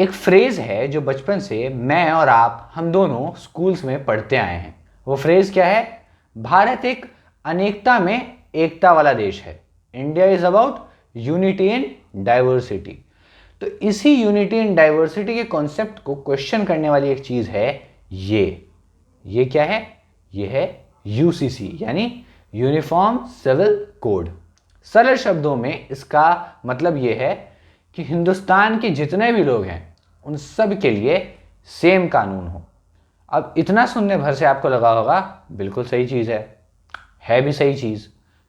एक फ्रेज है जो बचपन से मैं और आप हम दोनों स्कूल्स में पढ़ते आए हैं। वो फ्रेज क्या है? भारत एक अनेकता में एकता वाला देश है। India is about unity in diversity. तो इसी यूनिटी इन डाइवर्सिटी के कॉन्सेप्ट को क्वेश्चन करने वाली एक चीज है ये क्या है? ये है यूसीसी यानी यूनिफॉर्म सिविल कोड। सरल शब्दों में इसका मतलब ये है कि हिंदुस्तान के जितने भी लोग हैं उन सब के लिए सेम कानून हो। अब इतना सुनने भर से आपको लगा होगा बिल्कुल सही चीज़ है भी सही चीज़,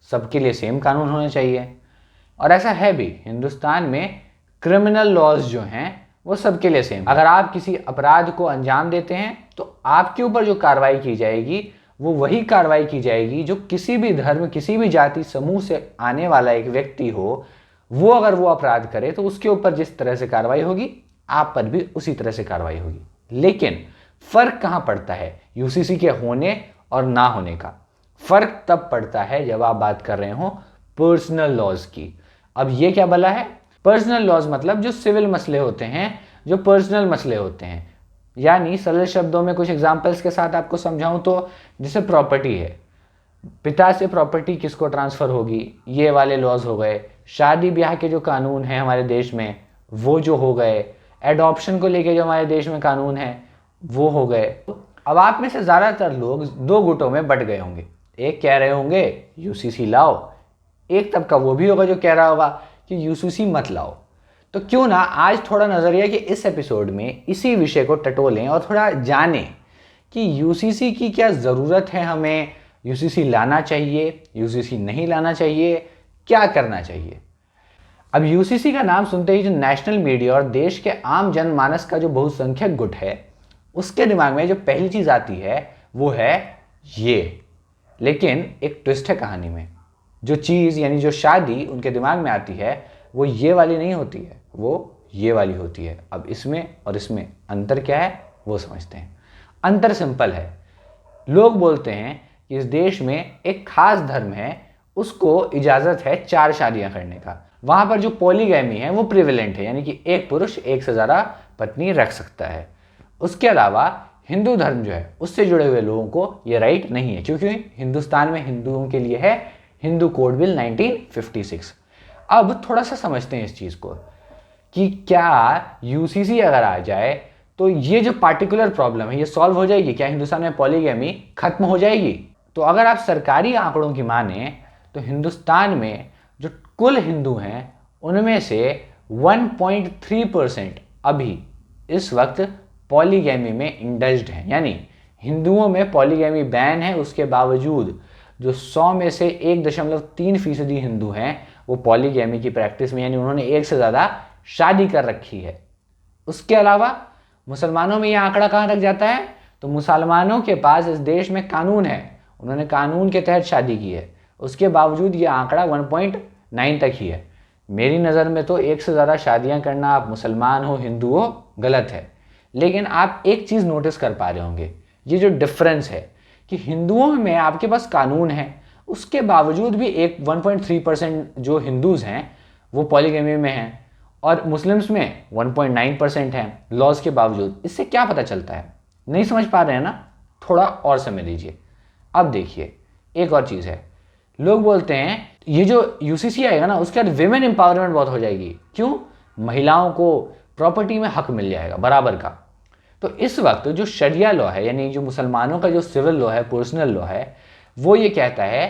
सबके लिए सेम कानून होने चाहिए। और ऐसा है भी, हिंदुस्तान में क्रिमिनल लॉज जो हैं वो सबके लिए सेम। अगर आप किसी अपराध को अंजाम देते हैं तो आपके ऊपर जो कार्रवाई की जाएगी वो वही कार्रवाई की जाएगी जो किसी भी धर्म, किसी भी जाति समूह से आने वाला एक व्यक्ति हो, वो अगर वो अपराध करे तो उसके ऊपर जिस तरह से कार्रवाई होगी आप पर भी उसी तरह से कार्रवाई होगी। लेकिन फर्क कहां पड़ता है यूसीसी के होने और ना होने का? फर्क तब पड़ता है जब आप बात कर रहे हो पर्सनल लॉज की। अब ये क्या भला है? पर्सनल लॉज मतलब जो सिविल मसले होते हैं, जो पर्सनल मसले होते हैं। यानी सरल शब्दों में कुछ एग्जांपल्स के साथ आपको समझाऊं तो जैसे प्रॉपर्टी है, पिता से प्रॉपर्टी किसको ट्रांसफर होगी, ये वाले लॉज हो गए। शादी ब्याह के जो कानून हैं हमारे देश में वो जो हो गए। एडॉप्शन को लेके जो हमारे देश में कानून है वो हो गए। अब आप में से ज़्यादातर लोग दो गुटों में बट गए होंगे। एक कह रहे होंगे यूसीसी लाओ, एक तबका वो भी होगा जो कह रहा होगा कि यूसीसी मत लाओ। तो क्यों ना आज थोड़ा नज़रिया कि इस एपिसोड में इसी विषय को टटोलें और थोड़ा जानें कि यूसीसी की क्या ज़रूरत है, हमें यूसीसी लाना चाहिए, यूसीसी नहीं लाना चाहिए, क्या करना चाहिए। अब यूसीसी का नाम सुनते ही जो नेशनल मीडिया और देश के आम जनमानस का जो बहुसंख्यक गुट है उसके दिमाग में जो पहली चीज़ आती है वो है ये। लेकिन एक ट्विस्ट है कहानी में। जो चीज़ यानी जो शादी उनके दिमाग में आती है वो ये वाली नहीं होती है, वो ये वाली होती है। अब इसमें और इसमें अंतर क्या है वो समझते हैं। अंतर सिंपल है। लोग बोलते हैं कि इस देश में एक खास धर्म है, उसको इजाज़त है 4 शादियां करने का। वहाँ पर जो पॉलीगैमी है वो प्रिवेलेंट है, यानी कि एक पुरुष एक से ज़्यादा पत्नी रख सकता है। उसके अलावा हिंदू धर्म जो है उससे जुड़े हुए लोगों को ये राइट नहीं है, क्योंकि हिंदुस्तान में हिंदुओं के लिए है हिंदू कोड बिल 1956। अब थोड़ा सा समझते हैं इस चीज़ को कि क्या यूसीसी अगर आ जाए तो ये जो पार्टिकुलर प्रॉब्लम है ये सॉल्व हो जाएगी? क्या हिंदुस्तान में पॉलीगैमी खत्म हो जाएगी? तो अगर आप सरकारी आंकड़ों की माने तो हिंदुस्तान में जो कुल हिंदू हैं उनमें से 1.3% अभी इस वक्त पॉलीगैमी में इंडल्ज्ड हैं। यानी हिंदुओं में पॉलीगैमी बैन है, उसके बावजूद जो 100 में से 1.3% हिंदू हैं वो पॉलीगैमी की प्रैक्टिस में, यानी उन्होंने एक से ज़्यादा शादी कर रखी है। उसके अलावा मुसलमानों में यह आंकड़ा कहाँ तक जाता है? तो मुसलमानों के पास इस देश में कानून है, उन्होंने कानून के तहत शादी की है, उसके बावजूद ये आंकड़ा 1.9 तक ही है। मेरी नज़र में तो एक से ज़्यादा शादियां करना, आप मुसलमान हो हिंदू हो, गलत है। लेकिन आप एक चीज़ नोटिस कर पा रहे होंगे, ये जो डिफरेंस है कि हिंदुओं में आपके पास कानून है, उसके बावजूद भी एक 1.3% जो हिंदूज़ हैं वो पॉलीगैमी में हैं, और मुस्लिम्स में 1.9% हैं लॉज के बावजूद। इससे क्या पता चलता है? नहीं समझ पा रहे हैं ना? थोड़ा और समय दीजिए। अब देखिए एक और चीज़ है, लोग बोलते हैं ये जो यूसीसी आएगा ना उसके बाद विमेन एम्पावरमेंट बहुत हो जाएगी। क्यों? महिलाओं को प्रॉपर्टी में हक मिल जाएगा बराबर का। तो इस वक्त जो शरिया लॉ है, यानी जो मुसलमानों का जो सिविल लॉ है, पर्सनल लॉ है, वो ये कहता है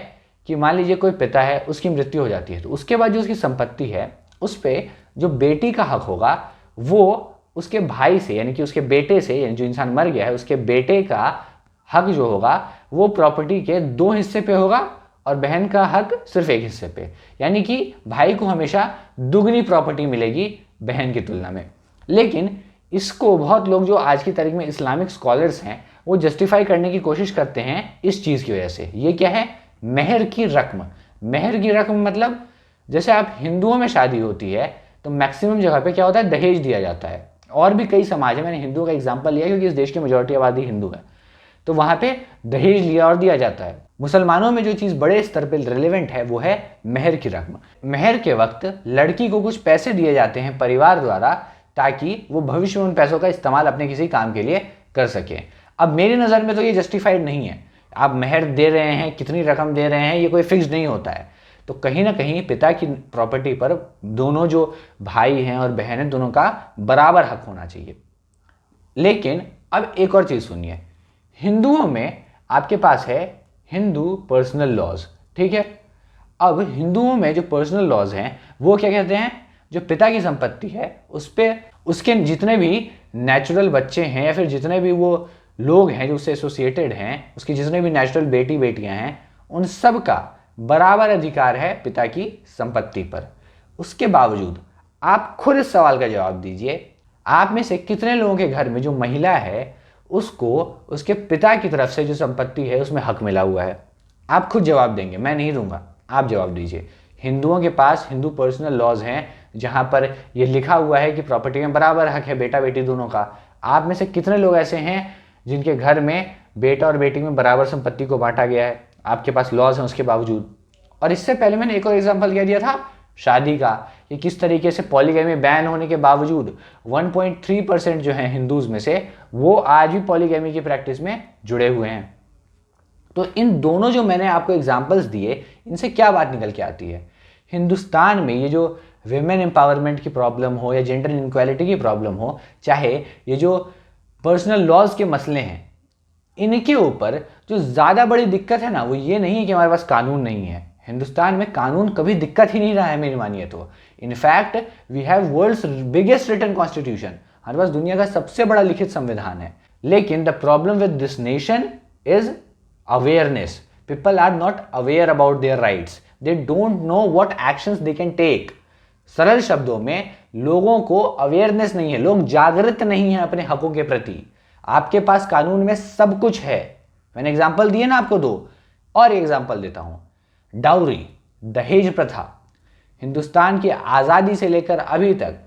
कि मान लीजिए कोई पिता है, उसकी मृत्यु हो जाती है तो उसके बाद जो उसकी संपत्ति है उस पर जो बेटी का हक होगा वो उसके भाई से, यानी कि उसके बेटे से, यानी जो इंसान मर गया है उसके बेटे का हक जो होगा वो प्रॉपर्टी के 2 हिस्से पे होगा और बहन का हक सिर्फ 1 हिस्से पे। यानी कि भाई को हमेशा दुगनी प्रॉपर्टी मिलेगी बहन की तुलना में। लेकिन इसको बहुत लोग जो आज की तारीख में इस्लामिक स्कॉलर्स हैं वो जस्टिफाई करने की कोशिश करते हैं इस चीज़ की वजह से। ये क्या है? मेहर की रकम। मेहर की रकम मतलब जैसे आप हिंदुओं में शादी होती है तो मैक्सिमम जगह पे क्या होता है, दहेज दिया जाता है। और भी कई समाज है, मैंने हिंदुओं का एग्जांपल लिया क्योंकि इस देश की मेजॉरिटी आबादी हिंदू है, तो वहाँ पे दहेज लिया और दिया जाता है। मुसलमानों में जो चीज़ बड़े स्तर पर रिलेवेंट है वो है मेहर की रकम। मेहर के वक्त लड़की को कुछ पैसे दिए जाते हैं परिवार द्वारा ताकि वो भविष्य में उन पैसों का इस्तेमाल अपने किसी काम के लिए कर सकें। अब मेरी नज़र में तो ये जस्टिफाइड नहीं है। आप मेहर दे रहे हैं, कितनी रकम दे रहे हैं, ये कोई फिक्स नहीं होता है। तो कहीं ना कहीं पिता की प्रॉपर्टी पर दोनों जो भाई हैं और बहन हैं, दोनों का बराबर हक होना चाहिए। लेकिन अब एक और चीज़ सुनिए, हिंदुओं में आपके पास है हिंदू पर्सनल लॉज, ठीक है। अब हिंदुओं में जो पर्सनल लॉज हैं वो क्या कहते हैं, जो पिता की संपत्ति है उस पे उसके जितने भी नेचुरल बच्चे हैं या फिर जितने भी वो लोग हैं जो उससे एसोसिएटेड हैं, उसकी जितने भी नेचुरल बेटी बेटियां हैं, उन सब का बराबर अधिकार है पिता की संपत्ति पर। उसके बावजूद आप खुद इस सवाल का जवाब दीजिए, आप में से कितने लोगों के घर में जो महिला है उसको उसके पिता की तरफ से जो संपत्ति है उसमें हक मिला हुआ है? आप खुद जवाब देंगे, मैं नहीं दूंगा, आप जवाब दीजिए। हिंदुओं के पास हिंदू पर्सनल लॉज हैं जहां पर यह लिखा हुआ है कि प्रॉपर्टी में बराबर हक है बेटा बेटी दोनों का। आप में से कितने लोग ऐसे हैं जिनके घर में बेटा और बेटी में बराबर संपत्ति को बांटा गया है? आपके पास लॉज हैं उसके बावजूद। और इससे पहले मैंने एक और एग्जांपल क्या दिया था शादी का, कि किस तरीके से पॉलीगैमी बैन होने के बावजूद 1.3% जो है हिंदूज में से वो आज भी पॉलीगैमी की प्रैक्टिस में जुड़े हुए हैं। तो इन दोनों जो मैंने आपको एग्जांपल्स दिए, इनसे क्या बात निकल के आती है? हिंदुस्तान में ये जो विमेन एम्पावरमेंट की प्रॉब्लम हो या जेंडर इनक्वालिटी की प्रॉब्लम हो, चाहे ये जो पर्सनल लॉज के मसले हैं, इनके ऊपर जो ज़्यादा बड़ी दिक्कत है ना वो ये नहीं है कि हमारे पास कानून नहीं है। हिंदुस्तान में कानून कभी दिक्कत ही नहीं रहा है मेरी मानिए तो। In fact we have world's biggest written constitution, हमारे पास दुनिया का सबसे बड़ा लिखित संविधान है। लेकिन the problem with this nation is awareness. People are not aware about their rights, they don't know what actions they can take. सरल शब्दों में लोगों को अवेयरनेस नहीं है, लोग जागृत नहीं है अपने हकों के प्रति। आपके पास कानून में सब कुछ है, मैंने एग्जांपल दिए ना आपको दो, और एग्जांपल देता हूं। डाउरी, दहेज प्रथा, हिंदुस्तान की आज़ादी से लेकर अभी तक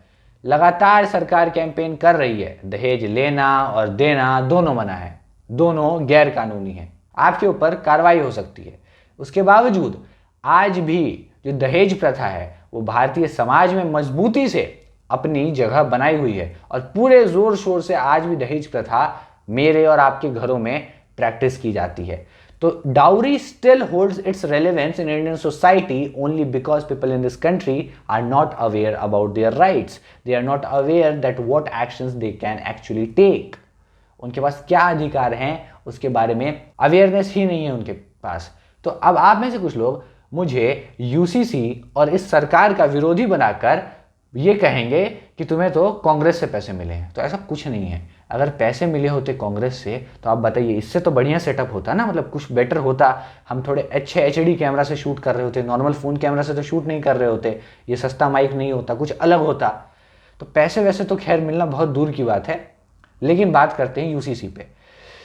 लगातार सरकार कैंपेन कर रही है। दहेज लेना और देना दोनों मना है, दोनों गैर कानूनी है, आपके ऊपर कार्रवाई हो सकती है। उसके बावजूद आज भी जो दहेज प्रथा है वो भारतीय समाज में मजबूती से अपनी जगह बनाई हुई है और पूरे जोर शोर से आज भी दहेज प्रथा मेरे और आपके घरों में प्रैक्टिस की जाती है। तो dowry still holds its relevance in Indian society only because people in this country are not aware about their rights, they are not aware that what actions they can actually take. उनके पास क्या अधिकार हैं उसके बारे में awareness ही नहीं है उनके पास। तो अब आप में से कुछ लोग मुझे यूसीसी और इस सरकार का विरोधी बनाकर ये कहेंगे कि तुम्हें तो कांग्रेस से पैसे मिले हैं। तो ऐसा कुछ नहीं है। अगर पैसे मिले होते कांग्रेस से तो आप बताइए, इससे तो बढ़िया सेटअप होता ना, मतलब कुछ बेटर होता। हम थोड़े अच्छे HD कैमरा से शूट कर रहे होते, नॉर्मल फ़ोन कैमरा से तो शूट नहीं कर रहे होते, ये सस्ता माइक नहीं होता, कुछ अलग होता। तो पैसे वैसे तो खैर मिलना बहुत दूर की बात है, लेकिन बात करते हैं यूसीसी पे।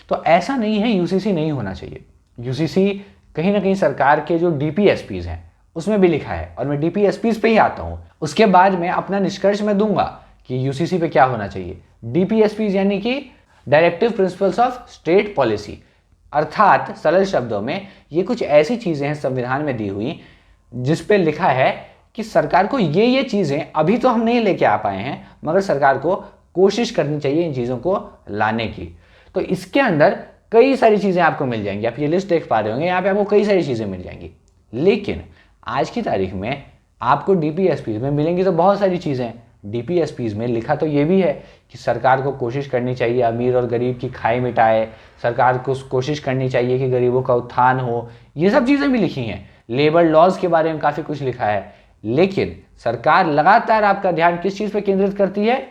तो ऐसा नहीं है यूसीसी नहीं होना चाहिए। यूसीसी कहीं ना कहीं सरकार के जो DPSPs हैं उसमें भी लिखा है, और मैं DPSPs पे ही आता हूँ। उसके बाद में अपना निष्कर्ष मैं दूंगा कि यूसीसी पे क्या होना चाहिए। DPSPs यानी कि directive principles of state policy, अर्थात सरल शब्दों में ये कुछ ऐसी चीज़ें हैं संविधान में दी हुई जिस पे लिखा है कि सरकार को ये चीज़ें अभी तो हम नहीं लेके आ पाए हैं, मगर सरकार को कोशिश करनी चाहिए इन चीज़ों को लाने की। तो इसके अंदर कई सारी चीज़ें आपको मिल जाएंगी, आप ये लिस्ट देख पा रहे होंगे, यहाँ पे आपको कई सारी चीज़ें मिल जाएंगी। लेकिन आज की तारीख में आपको DPSPs में मिलेंगी तो बहुत सारी चीज़ें। DPSPs में लिखा तो ये भी है कि सरकार को कोशिश करनी चाहिए अमीर और गरीब की खाई मिटाए, सरकार को कोशिश करनी चाहिए कि गरीबों का उत्थान हो, ये सब चीज़ें भी लिखी हैं। लेबर लॉज के बारे में काफ़ी कुछ लिखा है। लेकिन सरकार लगातार आपका ध्यान किस चीज़ पर केंद्रित करती है?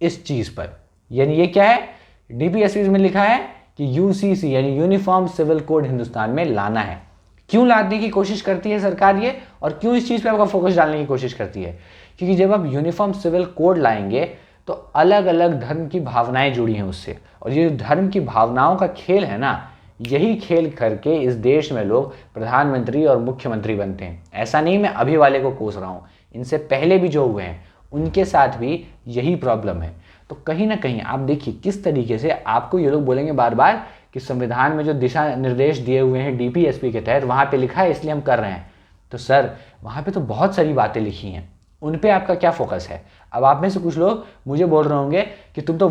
इस चीज़ पर। यानी ये क्या है? DPSPs में लिखा है कि UCC यानी यूनिफॉर्म सिविल कोड हिंदुस्तान में लाना है। क्यों लाने की कोशिश करती है सरकार ये, और क्यों इस चीज़ पे आपका फोकस डालने की कोशिश करती है? क्योंकि जब आप यूनिफॉर्म सिविल कोड लाएंगे तो अलग अलग धर्म की भावनाएं जुड़ी हैं उससे, और ये धर्म की भावनाओं का खेल है ना, यही खेल करके इस देश में लोग प्रधानमंत्री और मुख्यमंत्री बनते हैं। ऐसा नहीं मैं अभी वाले को कोस रहा हूँ, इनसे पहले भी जो हुए हैं उनके साथ भी यही प्रॉब्लम है। तो कहीं ना कहीं आप देखिए किस तरीके से आपको ये लोग बोलेंगे बार बार कि संविधान में जो दिशा निर्देश दिए हुए हैं DPSP के तहत वहाँ पे लिखा है इसलिए हम कर रहे हैं। तो सर वहाँ पे तो बहुत सारी बातें लिखी हैं, उन पे आपका क्या फोकस है। अब आप में से कुछ लोग मुझे बोल रहे होंगे कि तुम तो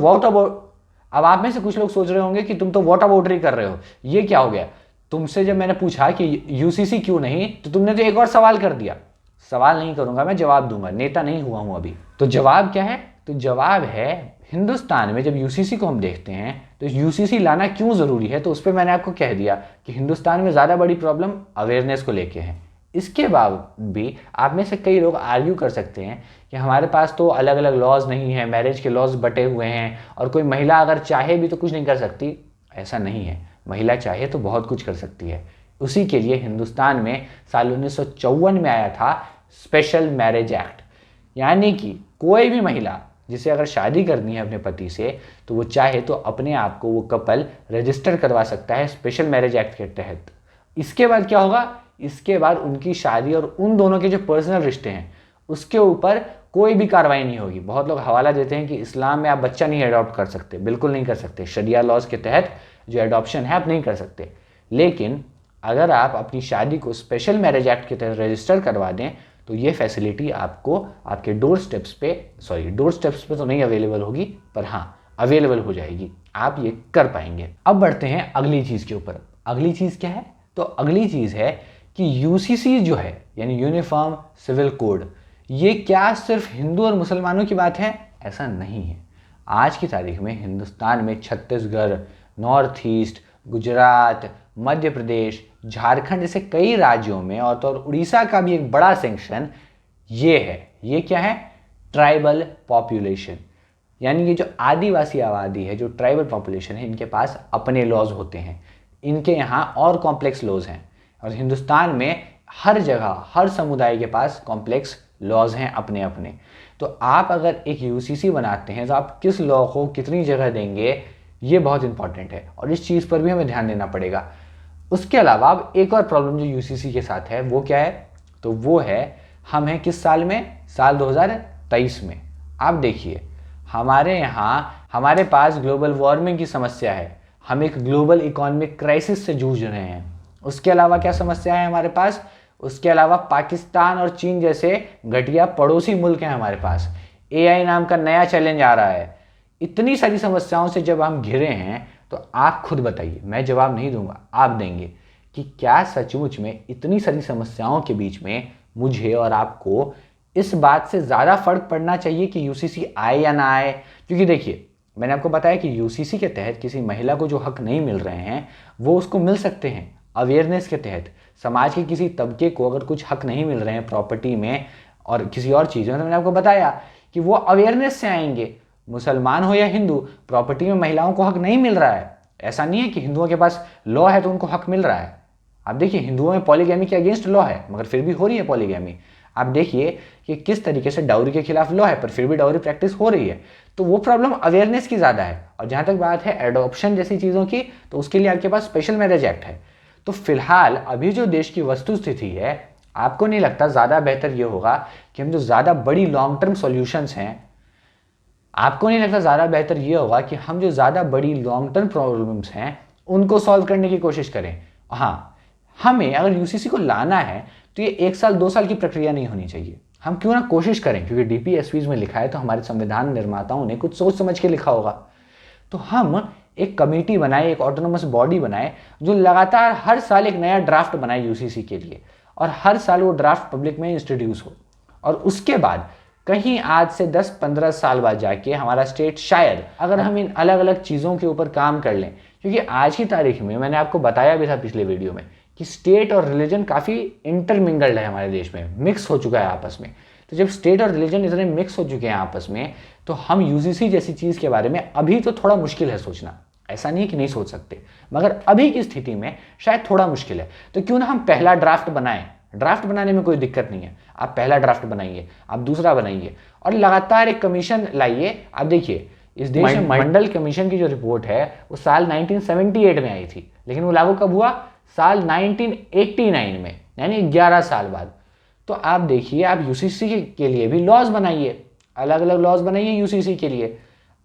अब आप में से कुछ लोग सोच रहे होंगे कि तुम तो वॉट अबाउटरी कर रहे हो, ये क्या हो गया। तुमसे जब मैंने पूछा कि यूसीसी क्यों नहीं, तो तुमने तो एक और सवाल कर दिया। सवाल नहीं करूंगा मैं, जवाब दूंगा, नेता नहीं हुआ हूं अभी। तो जवाब क्या है, तो जवाब है हिंदुस्तान में जब यूसीसी को हम देखते हैं तो यूसीसी लाना क्यों जरूरी है, तो उस पर मैंने आपको कह दिया कि हिंदुस्तान में ज्यादा बड़ी प्रॉब्लम अवेयरनेस को लेके है। इसके बाद भी आप में से कई लोग आर्ग्यू कर सकते हैं कि हमारे पास तो अलग अलग लॉज नहीं है, मैरिज के लॉज बटे हुए हैं और कोई महिला अगर चाहे भी तो कुछ नहीं कर सकती। ऐसा नहीं है, महिला चाहे तो बहुत कुछ कर सकती है। उसी के लिए हिंदुस्तान में साल 1954 में आया था स्पेशल मैरिज एक्ट, यानी कि कोई भी महिला जिसे अगर शादी करनी है अपने पति से तो वो चाहे तो अपने आप को वो कपल रजिस्टर करवा सकता है स्पेशल मैरिज एक्ट के तहत। इसके बाद क्या होगा, इसके बाद उनकी शादी और उन दोनों के जो पर्सनल रिश्ते हैं उसके ऊपर कोई भी कार्रवाई नहीं होगी। बहुत लोग हवाला देते हैं कि इस्लाम में आप बच्चा नहीं अडॉप्ट कर सकते, बिल्कुल नहीं कर सकते। शरिया लॉज के तहत जो एडॉप्शन है आप नहीं कर सकते, लेकिन अगर आप अपनी शादी को स्पेशल मैरिज एक्ट के तहत रजिस्टर करवा दें तो ये फैसिलिटी आपको आपके डोर स्टेप्स पे तो नहीं अवेलेबल होगी, पर हाँ अवेलेबल हो जाएगी, आप ये कर पाएंगे। अब बढ़ते हैं अगली चीज़ के ऊपर। अगली चीज़ क्या है, तो अगली चीज़ है कि यूसीसी जो है यानी यूनिफॉर्म सिविल कोड, ये क्या सिर्फ हिंदू और मुसलमानों की बात है, ऐसा नहीं है। आज की तारीख में हिंदुस्तान में छत्तीसगढ़, नॉर्थ ईस्ट, गुजरात, मध्य प्रदेश, झारखंड जैसे कई राज्यों में और तो और उड़ीसा का भी एक बड़ा सेक्शन ये है। ये क्या है, ट्राइबल पॉपुलेशन, यानी ये जो आदिवासी आबादी है, जो ट्राइबल पॉपुलेशन है, इनके पास अपने लॉज होते हैं, इनके यहाँ और कॉम्प्लेक्स लॉज हैं। और हिंदुस्तान में हर जगह हर समुदाय के पास कॉम्प्लेक्स लॉज हैं अपने अपने। तो आप अगर एक यूसीसी बनाते हैं तो आप किस लॉ को कितनी जगह देंगे, ये बहुत इंपॉर्टेंट है और इस चीज़ पर भी हमें ध्यान देना पड़ेगा। उसके अलावा अब एक और प्रॉब्लम जो यूसीसी के साथ है वो क्या है, तो वो है हम हैं किस साल में, साल 2023 में। आप देखिए हमारे यहाँ हमारे पास ग्लोबल वार्मिंग की समस्या है, हम एक ग्लोबल इकोनॉमिक क्राइसिस से जूझ रहे हैं। उसके अलावा क्या समस्या है हमारे पास, उसके अलावा पाकिस्तान और चीन जैसे घटिया पड़ोसी मुल्क हैं हमारे पास। एआई नाम का नया चैलेंज आ रहा है। इतनी सारी समस्याओं से जब हम घिरे हैं तो आप खुद बताइए, मैं जवाब नहीं दूंगा, आप देंगे कि क्या सचमुच में इतनी सारी समस्याओं के बीच में मुझे और आपको इस बात से ज़्यादा फर्क पड़ना चाहिए कि यूसीसी आए या ना आए। क्योंकि देखिए मैंने आपको बताया कि यूसीसी के तहत किसी महिला को जो हक नहीं मिल रहे हैं वो उसको मिल सकते हैं अवेयरनेस के तहत। समाज के किसी तबके को अगर कुछ हक नहीं मिल रहे हैं प्रॉपर्टी में और किसी और चीज़ में, तो मैंने आपको बताया कि वो अवेयरनेस से आएंगे। मुसलमान हो या हिंदू, प्रॉपर्टी में महिलाओं को हक नहीं मिल रहा है। ऐसा नहीं है कि हिंदुओं के पास लॉ है तो उनको हक मिल रहा है। आप देखिए हिंदुओं में पॉलीगैमी के अगेंस्ट लॉ है मगर फिर भी हो रही है पॉलीगैमी। आप देखिए कि किस तरीके से डाउरी के खिलाफ लॉ है पर फिर भी डाउरी प्रैक्टिस हो रही है। तो वो प्रॉब्लम अवेयरनेस की ज़्यादा है। और जहाँ तक बात है एडॉप्शन जैसी चीज़ों की, तो उसके लिए आपके पास स्पेशल मैरिज एक्ट है। तो फिलहाल अभी जो देश की वस्तु स्थिति है, आपको नहीं लगता ज़्यादा बेहतर ये होगा कि हम जो ज़्यादा बड़ी लॉन्ग टर्म सॉल्यूशंस हैं, आपको नहीं लगता ज़्यादा बेहतर ये होगा कि हम जो ज़्यादा बड़ी लॉन्ग टर्म प्रॉब्लम्स हैं उनको सॉल्व करने की कोशिश करें। हाँ, हमें अगर यूसीसी को लाना है तो ये 1 साल 2 साल की प्रक्रिया नहीं होनी चाहिए। हम क्यों ना कोशिश करें, क्योंकि डीपीएसपीज में लिखा है तो हमारे संविधान निर्माताओं ने कुछ सोच समझ के लिखा होगा। तो हम एक कमेटी बनाए, एक ऑटोनोमस बॉडी बनाए जो लगातार हर साल एक नया ड्राफ्ट बनाए यूसीसी के लिए, और हर साल वो ड्राफ्ट पब्लिक में इंट्रोड्यूस हो। और उसके बाद कहीं आज से 10-15 साल बाद जाके हमारा स्टेट शायद, अगर हम इन अलग अलग चीज़ों के ऊपर काम कर लें, क्योंकि आज की तारीख में मैंने आपको बताया भी था पिछले वीडियो में कि स्टेट और रिलीजन काफ़ी इंटरमिंगल्ड है हमारे देश में, मिक्स हो चुका है आपस में। तो जब स्टेट और रिलीजन इतने मिक्स हो चुके हैं आपस में, तो हम यूजीसी जैसी चीज़ के बारे में अभी तो थोड़ा मुश्किल है सोचना। ऐसा नहीं है कि नहीं सोच सकते, मगर अभी की स्थिति में शायद थोड़ा मुश्किल है। तो क्यों ना हम पहला ड्राफ्ट बनाएं। ड्राफ्ट बनाने में कोई दिक्कत नहीं है, आप पहला ड्राफ्ट बनाइए, आप दूसरा बनाइए और लगातार एक कमीशन लाइए। आप देखिए इस देश में मंडल कमीशन की जो रिपोर्ट है वो साल 1978 में आई थी, लेकिन वो लागू कब हुआ, साल 1989 में, यानी 11 साल बाद। तो आप देखिए, आप यूसीसी के लिए भी लॉज बनाइए, अलग अलग लॉज बनाइए यूसीसी के लिए,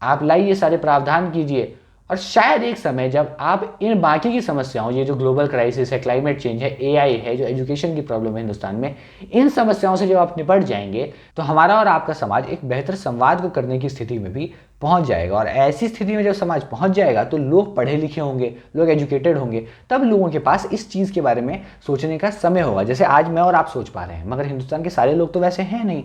आप लाइए, सारे प्रावधान कीजिए, और शायद एक समय जब आप इन बाकी की समस्याओं, ये जो ग्लोबल क्राइसिस है, क्लाइमेट चेंज है, एआई है, जो एजुकेशन की प्रॉब्लम है हिंदुस्तान में, इन समस्याओं से जब आप निपट जाएंगे तो हमारा और आपका समाज एक बेहतर संवाद को करने की स्थिति में भी पहुंच जाएगा। और ऐसी स्थिति में जब समाज पहुंच जाएगा तो लोग पढ़े लिखे होंगे, लोग एजुकेटेड होंगे, तब लोगों के पास इस चीज़ के बारे में सोचने का समय होगा, जैसे आज मैं और आप सोच पा रहे हैं। मगर हिंदुस्तान के सारे लोग तो वैसे हैं नहीं।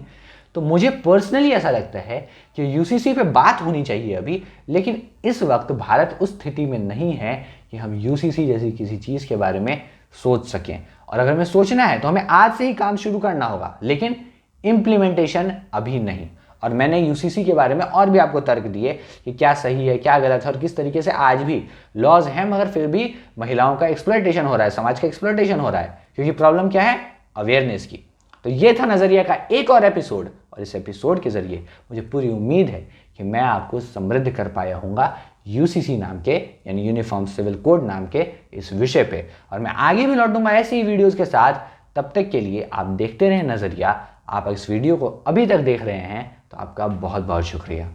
तो मुझे पर्सनली ऐसा लगता है कि यूसीसी पे बात होनी चाहिए अभी, लेकिन इस वक्त भारत उस स्थिति में नहीं है कि हम यूसीसी जैसी किसी चीज़ के बारे में सोच सकें। और अगर हमें सोचना है तो हमें आज से ही काम शुरू करना होगा, लेकिन इम्प्लीमेंटेशन अभी नहीं। और मैंने यूसीसी के बारे में और भी आपको तर्क दिए कि क्या सही है, क्या गलत है, और किस तरीके से आज भी लॉज हैं मगर फिर भी महिलाओं का एक्सप्लॉयटेशन हो रहा है, समाज का एक्सप्लॉयटेशन हो रहा है। क्योंकि प्रॉब्लम क्या है? अवेयरनेस की। तो ये था नज़रिया का एक और एपिसोड, और इस एपिसोड के ज़रिए मुझे पूरी उम्मीद है कि मैं आपको समृद्ध कर पाया हूँगा यूसीसी नाम के, यानी यूनिफॉर्म सिविल कोड नाम के इस विषय पे। और मैं आगे भी लौटूंगा ऐसी ही वीडियोज़ के साथ। तब तक के लिए आप देखते रहें नज़रिया। आप इस वीडियो को अभी तक देख रहे हैं तो आपका बहुत बहुत शुक्रिया।